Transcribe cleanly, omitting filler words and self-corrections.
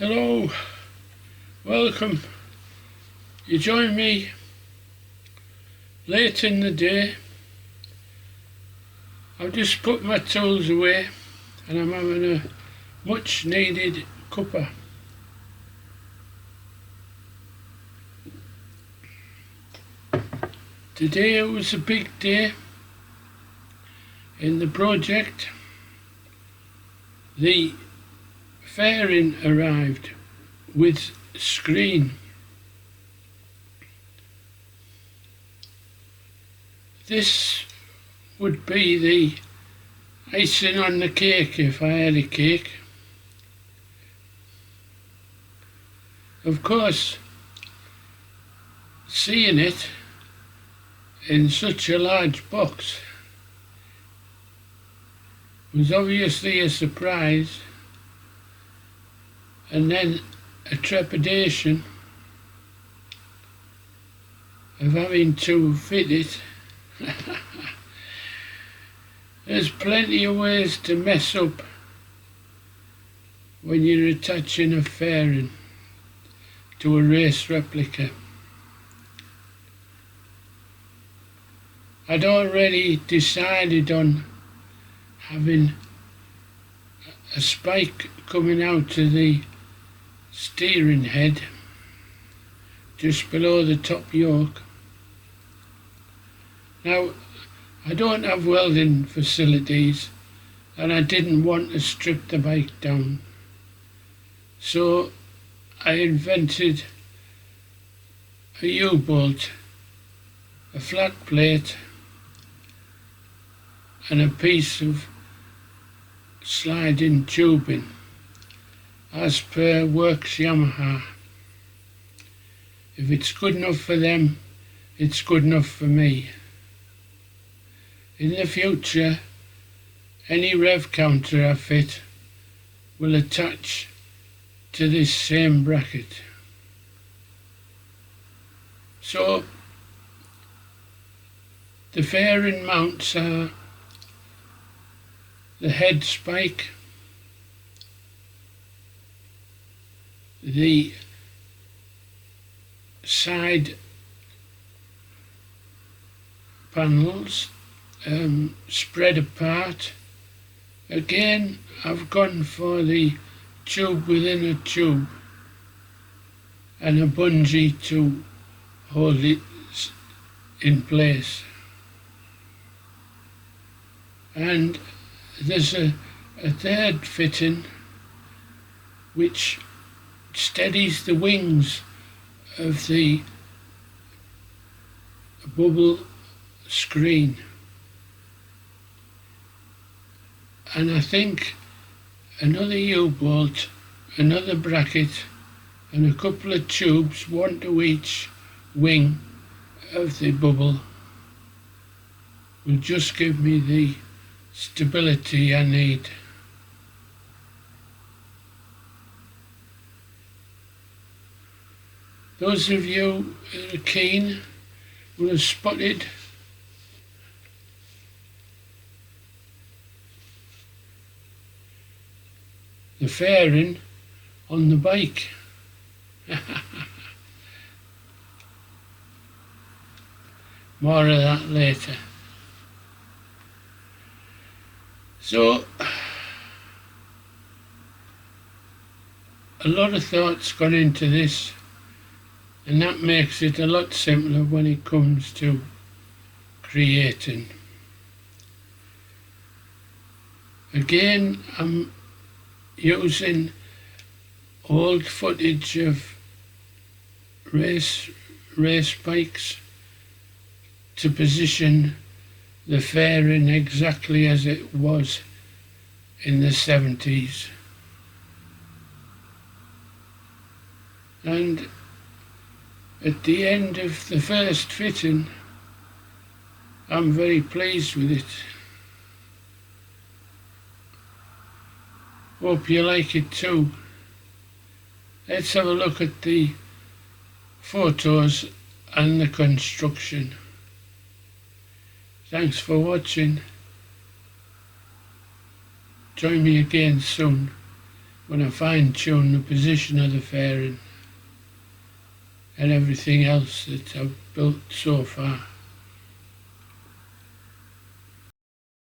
Hello, welcome. You join me late in the day. I've just put my tools away and I'm having a much needed cuppa. Today was a big day in the project. The fairing arrived with screen. This would be the icing on the cake if I had a cake. Of course, seeing it in such a large box was obviously a surprise, and then a trepidation of having to fit it. There's plenty of ways to mess up when you're attaching a fairing to a race replica. I'd already decided on having a spike coming out of the steering head just below the top yoke. Now, I don't have welding facilities and I didn't want to strip the bike down, so I invented a U-bolt, a flat plate and a piece of sliding tubing as per Works Yamaha. If it's good enough for them, it's good enough for me. In the future, any rev counter I fit will attach to this same bracket. So the fairing mounts are the head spike, the side panels spread apart. Again, I've gone for the tube within a tube and a bungee to hold it in place. And there's a third fitting which steadies the wings of the bubble screen. And I think another U-bolt, another bracket and a couple of tubes, one to each wing of the bubble, will just give me the stability I need. Those of you who are keen will have spotted the fairing on the bike. More of that later. So, a lot of thought's gone into this, and that makes it a lot simpler when it comes to creating. Again, I'm using old footage of race bikes to position the fairing exactly as it was in the 70s. And at the end of the first fitting, I'm very pleased with it. Hope you like it too. Let's have a look at the photos and the construction. Thanks for watching. Join me again soon when I fine-tune the position of the fairing and everything else that I've built so far.